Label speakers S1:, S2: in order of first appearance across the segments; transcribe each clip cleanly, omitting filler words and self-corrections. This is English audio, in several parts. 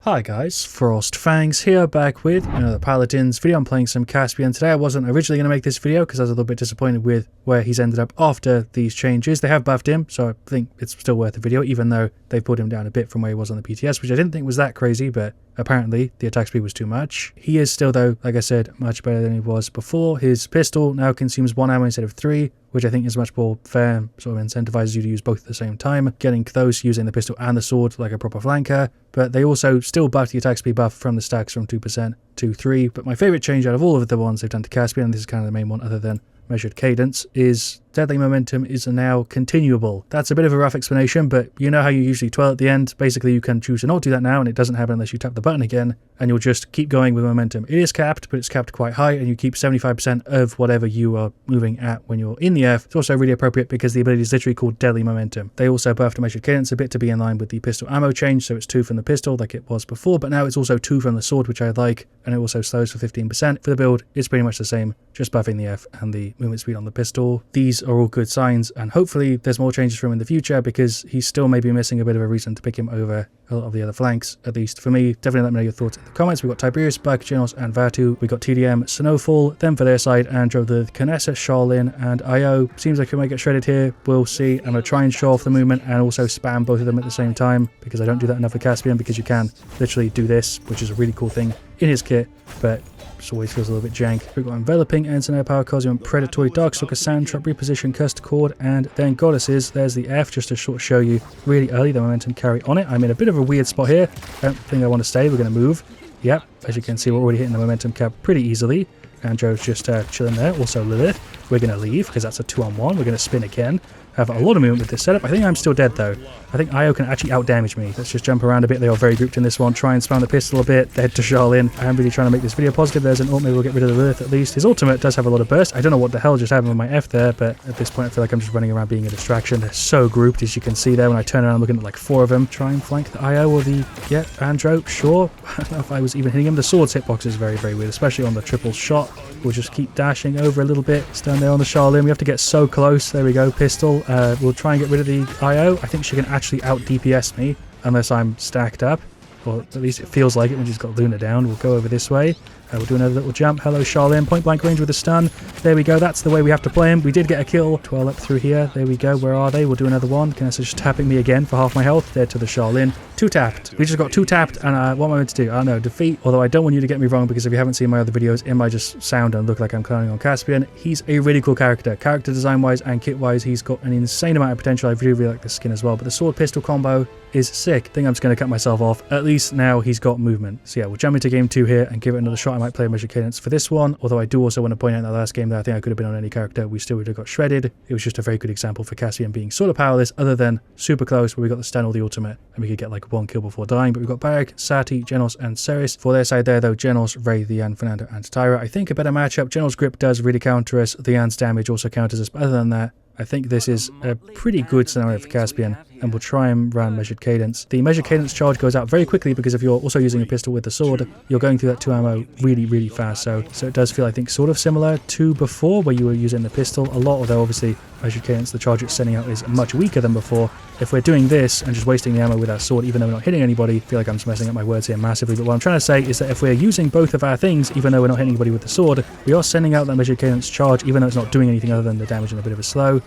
S1: Hi guys, FrostFangs here, back with another Paladins video. I'm playing some Caspian today. I wasn't originally going to make this video because I was a little bit disappointed with where he's ended up after these changes. They have buffed him, so I think it's still worth the video, even though they've pulled him down a bit from where he was on the PTS, which I didn't think was that crazy, but apparently the attack speed was too much. He is still, though, like I said, much better than he was before. His pistol now consumes 1 ammo instead of 3, which I think is much more fair, sort of incentivizes you to use both at the same time, getting close using the pistol and the sword like a proper flanker. But they also still buffed the attack speed buff from the stacks from 2% to 3. But my favorite change out of all of the ones they've done to Caspian, and this is kind of the main one other than Measured Cadence, is deadly momentum is now continuable. That's a bit of a rough explanation, but you know how you usually twirl at the end. Basically, you can choose to not do that now, and it doesn't happen unless you tap the button again, and you'll just keep going with momentum. It is capped, but it's capped quite high, and you keep 75% of whatever you are moving at when you're in the F. It's also really appropriate because the ability is literally called deadly momentum. They also buffed Measured Cadence a bit to be in line with the pistol ammo change, so it's 2 from the pistol like it was before, but now it's also 2 from the sword, which I like, and it also slows for 15%. For the build, it's pretty much the same, just buffing the F and the movement speed on the pistol. These are all good signs, and hopefully there's more changes for him in the future, because he's still maybe missing a bit of a reason to pick him over a lot of the other flanks, at least for me. Definitely let me know your thoughts in the comments. We've got Tiberius, Buck, Genos, and Vatu. We got TDM, Snowfall, then for their side, Andro, the Knessa, Charlin, and IO. Seems like we might get shredded here. We'll see. I'm going to try and show off the movement and also spam both of them at the same time, because I don't do that enough for Caspian, because you can literally do this, which is a really cool thing in his kit, but it always feels a little bit jank. We've got Enveloping, Ensign Power, Cosmic, Predatory, Darkstalker, Sand Trap, Reposition, Cursed Chord, and then Goddesses. There's the F, just to sort of show you really early the momentum carry on it. I'm in a bit of a weird spot here. I don't think I want to stay. We're going to move. Yep, as you can see, we're already hitting the momentum cap pretty easily. And Joe's just chilling there. Also Lilith. We're going to leave because that's a 2-on-1. We're going to spin again. Have a lot of movement with this setup. I think I'm still dead though. I think IO can actually out-damage me. Let's just jump around a bit. They are very grouped in this one. Try and spam the pistol a bit. Head to Charlin. I am really trying to make this video positive. There's an ult. Maybe we'll get rid of the Lilith at least. His ultimate does have a lot of burst. I don't know what the hell just happened with my F there, but at this point I feel like I'm just running around being a distraction. They're so grouped, as you can see there. When I turn around, I'm looking at like 4 of them. Try and flank the IO or the, yeah, Andro. Sure. I don't know if I was even hitting him. The sword's hitbox is very, very weird, especially on the triple shot. We'll just keep dashing over a little bit. Stand there on the Charlin. We have to get so close. There we go. Pistol. We'll try and get rid of the IO. I think she can actually out DPS me unless I'm stacked up, or at least it feels like it when she's got Luna down. We'll go over this way. We'll do another little jump. Hello, Charlin. Point blank range with a stun. There we go. That's the way we have to play him. We did get a kill. 12 up through here. There we go. Where are they? We'll do another one. Knessa just tapping me again for half my health. Dead to the Charlin. 2 tapped. We just got 2 tapped, and what am I meant to do? I don't know. Defeat. Although I don't want you to get me wrong, because if you haven't seen my other videos, it might just sound and look like I'm clowning on Caspian. He's a really cool character. Character design-wise and kit-wise, he's got an insane amount of potential. I really, really like the skin as well. But the sword-pistol combo is sick. I think I'm just going to cut myself off. At least now he's got movement. So yeah, we'll jump into game 2 here and give it another shot. I might play Measured Cadence for this one, although I do also want to point out in the last game that I think I could have been on any character. We still would have got shredded. It was just a very good example for Caspian being sort of powerless, other than super close, where we got the stun or the ultimate, and we could get like 1 kill before dying. But we've got Barak, Sati, Genos, and Ceres. For their side there, though, Genos, Ray, Thean, Fernando, and Tyra. I think a better matchup. Genos' grip does really counter us. Thean's damage also counters us, but other than that, I think this is a pretty good scenario for Caspian, and we'll try and run Measured Cadence. The Measured Cadence charge goes out very quickly, because if you're also using a pistol with the sword, you're going through that 2 ammo really, really fast. So it does feel, I think, sort of similar to before, where you were using the pistol a lot, although obviously Measured Cadence, the charge it's sending out is much weaker than before. If we're doing this and just wasting the ammo with our sword, even though we're not hitting anybody, I feel like I'm just messing up my words here massively. But what I'm trying to say is that if we're using both of our things, even though we're not hitting anybody with the sword, we are sending out that Measured Cadence charge, even though it's not doing anything other than the damage and a bit of a slow.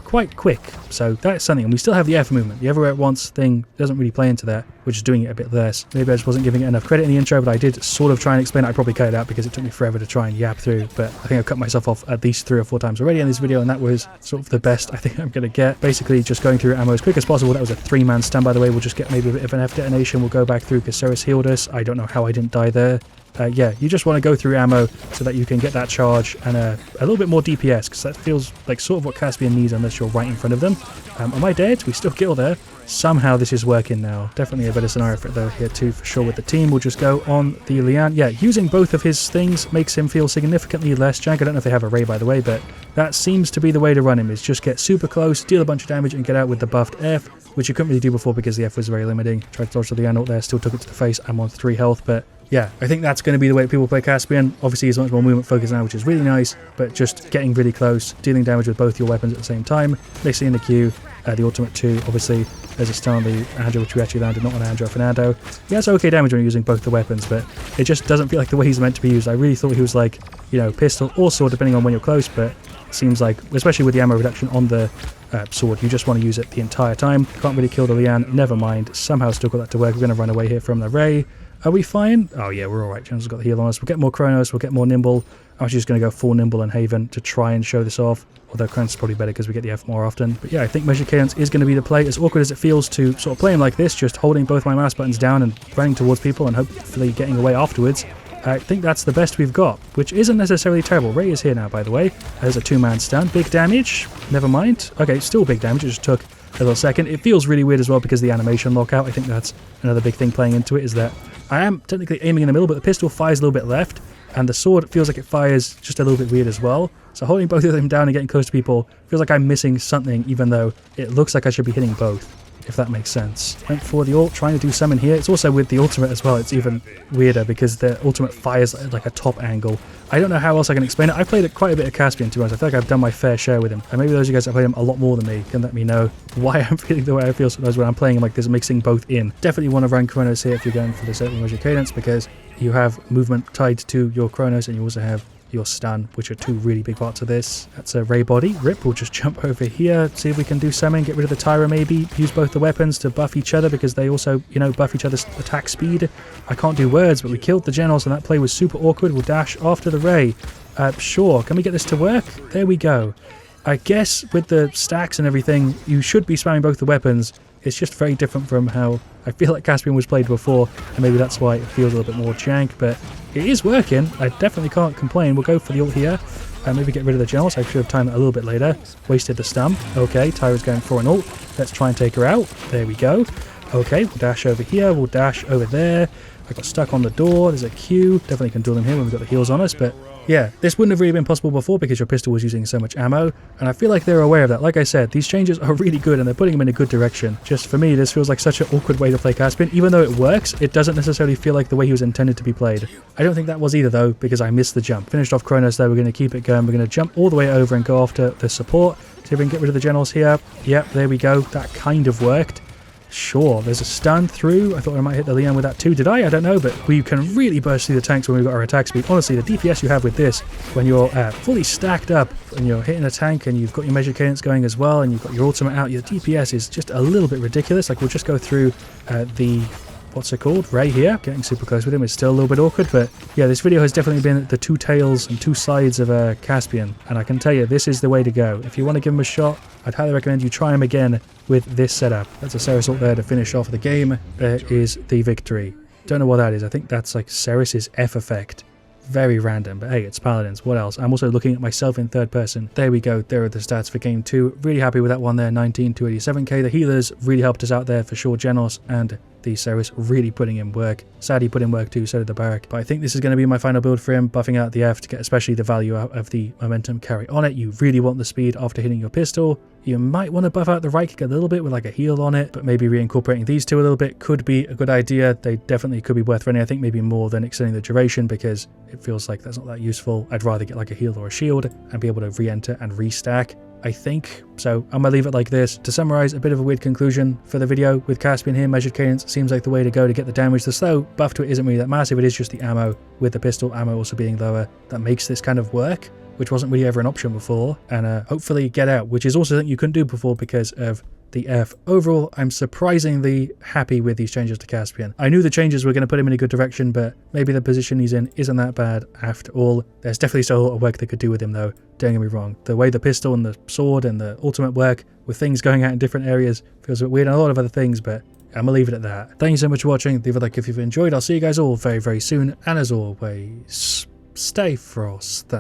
S1: Quite quick, so that's something. And we still have the F movement. The everywhere at once thing doesn't really play into that, which is doing it a bit less. Maybe I just wasn't giving it enough credit in the intro, but I did sort of try and explain it. I probably cut it out because it took me forever to try and yap through, but I think I've cut myself off at least 3 or 4 times already in this video, and that was sort of the best I think I'm going to get. Basically just going through ammo as quick as possible. That was a 3-man stun, by the way. We'll just get maybe a bit of an F detonation. We'll go back through because Ceres healed us. I don't know how I didn't die there. Yeah, you just want to go through ammo so that you can get that charge and a little bit more DPS, because that feels like sort of what Caspian needs unless you're right in front of them. Am I dead? We still kill there. Somehow this is working now. Definitely a better scenario for it though here too, for sure, with the team. We'll just go on the Lian. Yeah, using both of his things makes him feel significantly less jank. I don't know if they have a Ray, by the way, but that seems to be the way to run him, is just get super close, deal a bunch of damage, and get out with the buffed F, which you couldn't really do before because the F was very limiting. Tried to dodge the Lian ult there, still took it to the face. I'm on 3 health, but yeah, I think that's going to be the way people play Caspian. Obviously, he's much more movement focused now, which is really nice, but just getting really close, dealing damage with both your weapons at the same time, mixing in the Q, The ultimate 2, obviously, there's a stun on the Andrew, which we actually landed, not on Andrew or Fernando. He has okay damage when you're using both the weapons, but it just doesn't feel like the way he's meant to be used. I really thought he was like, you know, pistol or sword, depending on when you're close, but it seems like, especially with the ammo reduction on the sword, you just want to use it the entire time. Can't really kill the Liane, never mind. Somehow still got that to work. We're going to run away here from the Ray. Are we fine? Oh yeah, we're alright. General's got the heal on us. We'll get more Chronos, we'll get more Nimble. I'm actually just going to go full Nimble and Haven to try and show this off. Although Chronos is probably better because we get the F more often. But yeah, I think Measured Cadence is going to be the play. As awkward as it feels to sort of play him like this, just holding both my mouse buttons down and running towards people and hopefully getting away afterwards, I think that's the best we've got, which isn't necessarily terrible. Ray is here now, by the way. There's a 2-man stun. Big damage. Never mind. Okay, still big damage. It just took a little second. It feels really weird as well because the animation lockout. I think that's another big thing playing into it, is that I am technically aiming in the middle, but the pistol fires a little bit left, and the sword feels like it fires just a little bit weird as well. So holding both of them down and getting close to people feels like I'm missing something, even though it looks like I should be hitting both, if that makes sense. Went for the ult, trying to do summon here. It's also with the ultimate as well, it's even weirder because the ultimate fires at like a top angle. I don't know how else I can explain it. I've played quite a bit of Caspian, to be honest. I feel like I've done my fair share with him. And maybe those of you guys that played him a lot more than me can let me know why I'm feeling the way I feel sometimes when I'm playing him like this, mixing both in. Definitely want to run Chronos here if you're going for the certain Measured Cadence, because you have movement tied to your Chronos and you also have your stun, which are 2 really big parts of this. That's a Ray body. Rip, we'll just jump over here, see if we can do summon, get rid of the Tyra maybe, use both the weapons to buff each other because they also, you know, buff each other's attack speed. I can't do words, but we killed the generals and that play was super awkward. We'll dash after the Ray. Sure, can we get this to work? There we go. I guess with the stacks and everything, you should be spamming both the weapons. It's just very different from how I feel like Caspian was played before, and maybe that's why it feels a little bit more jank, but it is working. I definitely can't complain. We'll go for the ult here, and maybe get rid of the generals. I should have timed it a little bit later. Wasted the stun. Okay, Tyra's going for an ult. Let's try and take her out. There we go. Okay, we'll dash over here. We'll dash over there. I got stuck on the door. There's a Q. Definitely can duel them here when we've got the heals on us, but yeah, this wouldn't have really been possible before because your pistol was using so much ammo, and I feel like they're aware of that. Like I said, these changes are really good and they're putting them in a good direction. Just for me, this feels like such an awkward way to play Caspian. Even though it works, it doesn't necessarily feel like the way he was intended to be played. I don't think that was either though, because I missed the jump. Finished off Chronos there, we're going to keep it going. We're going to jump all the way over and go after the support. See if we can get rid of the generals here. Yep, there we go. That kind of worked. Sure, there's a stun through. I thought I might hit the Liane with that too. Did I? I don't know, but we can really burst through the tanks when we've got our attack speed. Honestly, the DPS you have with this, when you're fully stacked up and you're hitting a tank and you've got your Measured Cadence going as well and you've got your ultimate out, your DPS is just a little bit ridiculous. Like, we'll just go through the... what's it called? Ray here. Getting super close with him is still a little bit awkward, but yeah, this video has definitely been the 2 tails and 2 sides of Caspian, and I can tell you, this is the way to go. If you want to give him a shot, I'd highly recommend you try him again with this setup. That's a Ceres ult there to finish off the game. There is the victory. Don't know what that is. I think that's like Ceres' F effect. Very random, but hey, it's Paladins. What else? I'm also looking at myself in third person. There we go. There are the stats for game 2. Really happy with that one there. 19 to 87k. The healers really helped us out there for sure. Genos and the Ceres really putting in work. Sadie put in work too, so did the Barrack. But I think this is going to be my final build for him, buffing out the F to get especially the value out of the momentum carry on it. You really want the speed after hitting your pistol. You might want to buff out the right kick a little bit with like a heal on it, but maybe reincorporating these 2 a little bit could be a good idea. They definitely could be worth running. I think maybe more than extending the duration because it feels like that's not that useful. I'd rather get like a heal or a shield and be able to re-enter and restack, I think. So I'm gonna leave it like this. To summarize, a bit of a weird conclusion for the video with Caspian here. Measured Cadence seems like the way to go to get the damage. The slow buff to it isn't really that massive. It is just the ammo with the pistol ammo also being lower that makes this kind of work, which wasn't really ever an option before, and hopefully get out, which is also something you couldn't do before because of the F. Overall, I'm surprisingly happy with these changes to Caspian. I knew the changes were going to put him in a good direction, but maybe the position he's in isn't that bad after all. There's definitely still a lot of work they could do with him though, don't get me wrong. The way the pistol and the sword and the ultimate work with things going out in different areas feels a bit weird, and a lot of other things, but I'm gonna leave it at that. Thank you so much for watching. Leave a like if you've enjoyed. I'll see you guys all very, very soon, and as always, stay frosty.